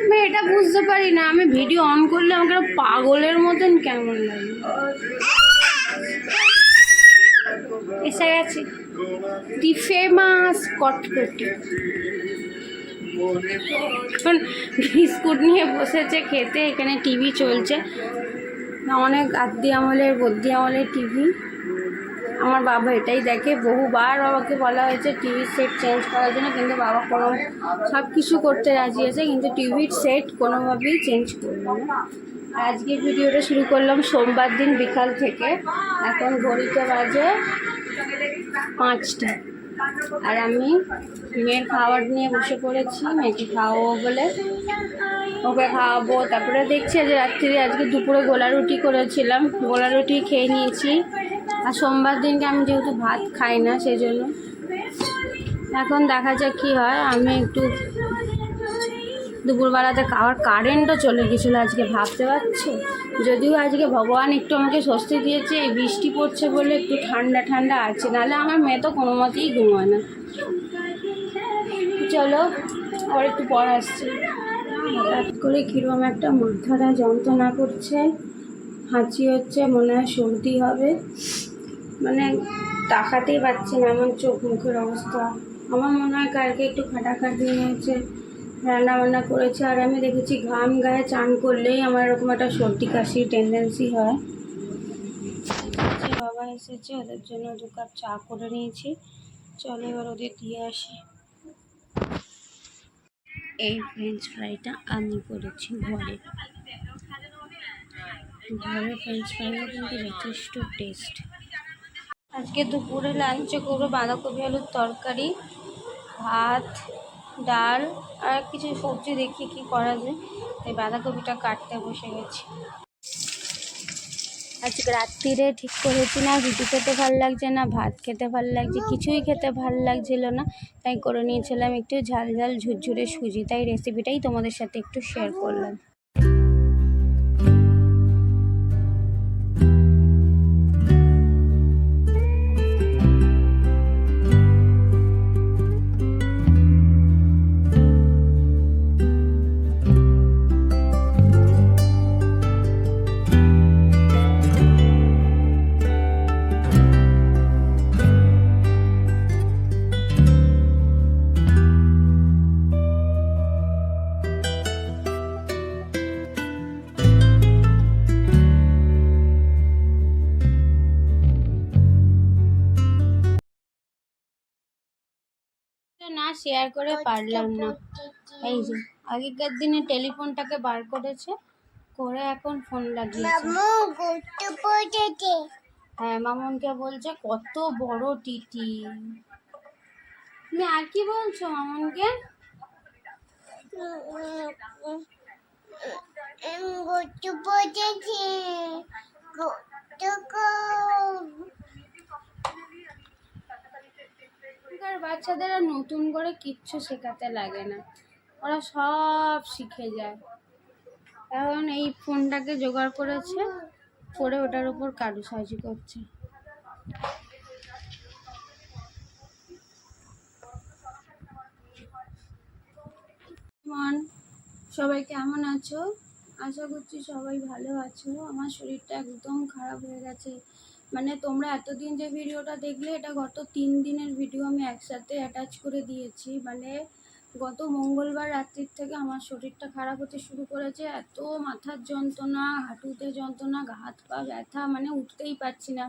আমি এটা বুঝতে পারি না, আমি ভিডিও অন করলে আমাকে পাগলের মতন কেমন লাগে। এসে গেছি দি ফেমাস কটকটি। এখন বিস্কুট নিয়ে বসেছে খেতে, এখানে টিভি চলছে, অনেক আদি আমলের বদ্যি আমলের টিভি। আমার বাবা এটাই দেখে, বহুবার বাবাকে বলা হয়েছে টিভির সেট চেঞ্জ করার জন্য, কিন্তু বাবা কোনো সব কিছু করতে রাজি আছে, কিন্তু টিভির সেট কোনোভাবেই চেঞ্জ করলো না। আর আজকে ভিডিওটা শুরু করলাম সোমবার দিন বিকাল থেকে। এখন ঘড়িতে বাজে 5টা, আর আমি মেয়ের খাবার নিয়ে বসে পড়েছি, মেয়েকে খাওয়াবো বলে, ওকে খাওয়াবো। তারপরে দেখছি যে রাত্রি আজকে দুপুরে গোলা রুটি করেছিলাম, গোলা রুটি খেয়ে নিয়েছি। আর সোমবার দিনকে আমি যেহেতু ভাত খাই না, সেই জন্য এখন দেখা যাক কী হয়। আমি একটু দুপুরবেলাতে খাওয়ার কারেন্টও চলে গেছিলো আজকে, ভাবতে পারছি। যদিও আজকে ভগবান একটু আমাকে স্বস্তি দিয়েছে, এই বৃষ্টি পড়ছে বলে একটু ঠান্ডা ঠান্ডা আছে, নাহলে আমার মেয়ে তো কোনো মতেই ঘুমায় না। চলো আবার একটু পর আসছে। হঠাৎ করে কীরকম একটা মাথাটা যন্ত্রণা করছে, হাঁচি হচ্ছে, মনে হয় সর্দি হবে, মানে তাকাতেই পারছি না, আমার চোখ মুখের অবস্থা। আমার মনে হয় কালকে একটু খাটাখাটি হয়েছে, রান্না বান্না করেছে, আর আমি দেখেছি ঘাম গায়ে চান করলেই আমার এরকম একটা সর্দি কাশির টেন্ডেন্সি হয়। বাবা এসেছে, ওদের জন্য 2 কাপ চা করে নিয়েছি, চলো এবার ওদের দিয়ে আসি। এই ফ্রেঞ্চ ফ্রাইটা আমি করেছি ঘরে, ঘরে ফ্রেঞ্চ ফ্রাইও কিন্তু যথেষ্ট টেস্ট। আজকে দুপুরে লাঞ্চে করবো বাঁধাকপি আলুর তরকারি, ভাত, ডাল, আর কিছু সবজি দেখি কি করা যায়। তাই বাঁধাকপিটা কাটতে বসে গেছি। আজকে রাত্রিরে ঠিক করেছি না রুটি খেতে ভালো লাগছে না, ভাত খেতে ভালো লাগছে, কিছুই খেতে ভালো লাগছিল না, তাই করে নিয়েছিলাম একটু ঝাল ঝাল ঝুরঝুরে সুজি। তাই রেসিপিটাই তোমাদের সাথে একটু শেয়ার করলাম। না শেয়ার করে পারলাম না। এই যে আগেকার দিনে টেলিফোনটাকে বার করেছে, করে এখন ফোন লাগিয়েছে। হ্যাঁ, মামনকে বলছে কত বড় টিটি। তুমি আর কি বলছো মামনকে? বাচ্চাদের আর নতুন করে কিচ্ছু শেখাতে লাগে না, ওরা সব শিখে যায়। এখন এই ফোনটাকে জোগাড় করেছে, করে ওটার উপর কারুসাজি করছে। সবাই কেমন আছো? আশা করছি সবাই ভালো আছো। আমার শরীরটা একদম খারাপ হয়ে গেছে, মানে তোমরা এতদিন যে ভিডিওটা দেখলে, এটা গত 3 দিনের ভিডিও আমি একসাথে অ্যাটাচ করে দিয়েছি। মানে গত মঙ্গলবার রাত্রির থেকে আমার শরীরটা খারাপ হতে শুরু করেছে, এত মাথার যন্ত্রণা, হাঁটুতে যন্ত্রণা, হাত পা ব্যথা, মানে উঠতেই পারছি না।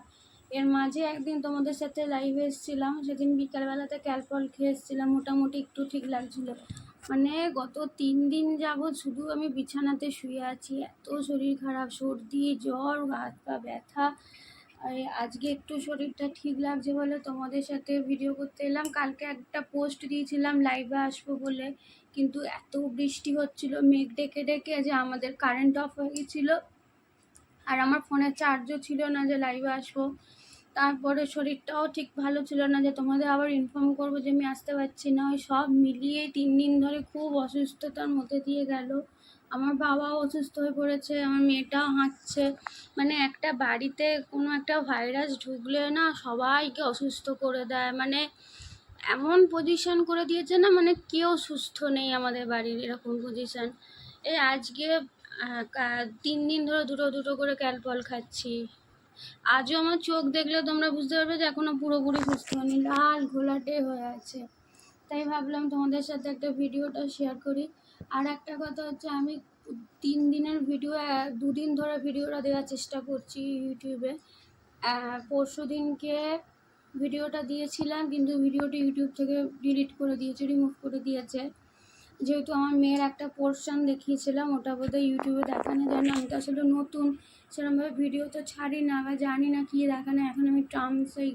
এর মাঝে একদিন তোমাদের সাথে লাইভে এসেছিলাম, সেদিন বিকালবেলাতে ক্যালপল খেয়ে এসেছিলাম, মোটামুটি একটু ঠিক লাগছিল। মানে গত 3 দিন যাবৎ শুধু আমি বিছানাতে শুয়ে আছি, এত শরীর খারাপ, সর্দি জ্বর, হাত পা ব্যথা। আজকে একটু শরীরটা ঠিক লাগছে বলে তোমাদের সাথে ভিডিও করতে এলাম। কালকে একটা পোস্ট দিয়েছিলাম লাইভে আসবো বলে, কিন্তু এত বৃষ্টি হচ্ছিল, মেঘ ডেকে ডেকে, যে আমাদের কারেন্ট অফ হয়ে গেছিলো, আর আমার ফোনে চার্জও ছিল না যে লাইভে আসবো। তারপরে শরীরটাও ঠিক ভালো ছিল না যে তোমাদের আবার ইনফর্ম করবো যে আমি আসতে পারছি না। ওই সব মিলিয়ে 3 দিন ধরে খুব অসুস্থতার মধ্যে দিয়ে গেল। আমার বাবাও অসুস্থ হয়ে পড়েছে, আমার মেয়েটাও হাঁটছে। মানে একটা বাড়িতে কোনো একটা ভাইরাস ঢুকলে না সবাইকে অসুস্থ করে দেয়, মানে এমন পজিশন করে দিয়েছে না, মানে কেউ সুস্থ নেই আমাদের বাড়ির, এরকম পজিশন। এই আজকে 3 দিন ধরে দুটো দুটো করে ক্যালপল খাচ্ছি। আজও আমার চোখ দেখলে তোমরা বুঝতে পারবে যে এখনো পুরোপুরি সুস্থ হয়নি, লাল ঘোলাটে হয়ে আছে। তাই ভাবলাম তোমাদের সাথে একটা ভিডিওটা শেয়ার করি। আর একটা কথা হচ্ছে, আমি 3 দিনের ভিডিও 2 দিন ধরে ভিডিওটা দেওয়ার চেষ্টা করছি ইউটিউবে। পরশু দিনকে ভিডিওটা দিয়েছিলাম, কিন্তু ভিডিওটি ইউটিউব থেকে ডিলিট করে দিয়েছে, রিমুভ করে দিয়েছে। যেহেতু আমার মেয়ের একটা পোর্শন দেখিয়েছিলাম, ওটা বোধহয় ইউটিউবে দেখানো যায় না। আমি তো আসলে নতুন, সেরকমভাবে ভিডিও তো ছাড়ি না বা জানি না কী দেখানো। এখন আমি টার্মস এই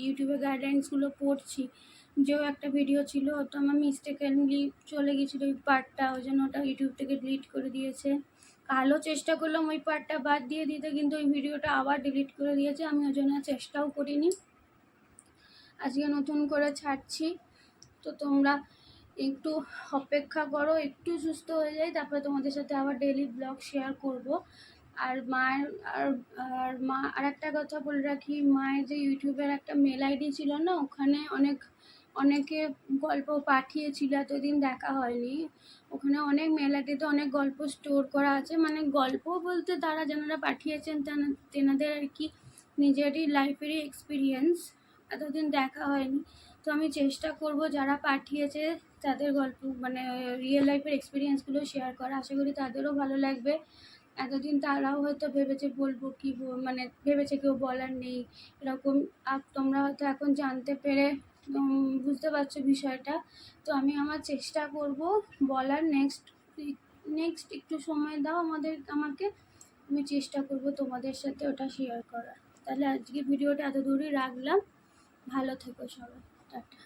ইউটিউবের গাইডলাইন্সগুলো পড়ছি। যেও একটা ভিডিও ছিল, ওটা আমার মিস্টেকেনলি চলে গিয়েছিলো ওই পার্টটা, ওই জন্য ওটা ইউটিউব থেকে ডিলিট করে দিয়েছে। কালও চেষ্টা করলাম ওই পার্টটা বাদ দিয়ে দিতে, কিন্তু ওই ভিডিওটা আবার ডিলিট করে দিয়েছে। আমি ওই জন্য চেষ্টাও করিনি। আজকে নতুন করে ছাড়ছি, তো তোমরা একটু অপেক্ষা করো, একটু সুস্থ হয়ে যাই, তারপরে তোমাদের সাথে আবার ডেইলি ব্লগ শেয়ার করব। আর মায়ের আর একটা কথা বলে রাখি, মায়ের যে ইউটিউবের একটা মেল আইডি ছিল না, ওখানে অনেকে গল্প পাঠিয়েছিল, এতদিন দেখা হয়নি। ওখানে অনেক মেল আইডিতে অনেক গল্প স্টোর করা আছে, মানে গল্প বলতে তারা যারা পাঠিয়েছেন তেনাদের আর কি নিজেরই লাইফেরই এক্সপিরিয়েন্স, এতদিন দেখা হয়নি। তো আমি চেষ্টা করব যারা পাঠিয়েছে তাদের গল্প, মানে রিয়েল লাইফের এক্সপিরিয়েন্সগুলো শেয়ার করা। আশা করি তাদেরও ভালো লাগবে। এতদিন তারাও হয়তো ভেবেছে বলবো কি, মানে ভেবেছে কেউ বলার নেই এরকম। আর তোমরা হয়তো এখন জানতে পেরে বুঝতে পারছো বিষয়টা। তো আমি আমার চেষ্টা করব বলার। নেক্সট একটু সময় দাও আমাকে, আমি চেষ্টা করব তোমাদের সাথে ওটা শেয়ার করার। তাহলে আজকে ভিডিওটা এত দূরই রাখলাম। ভালো থেকো সবাই, টাটা।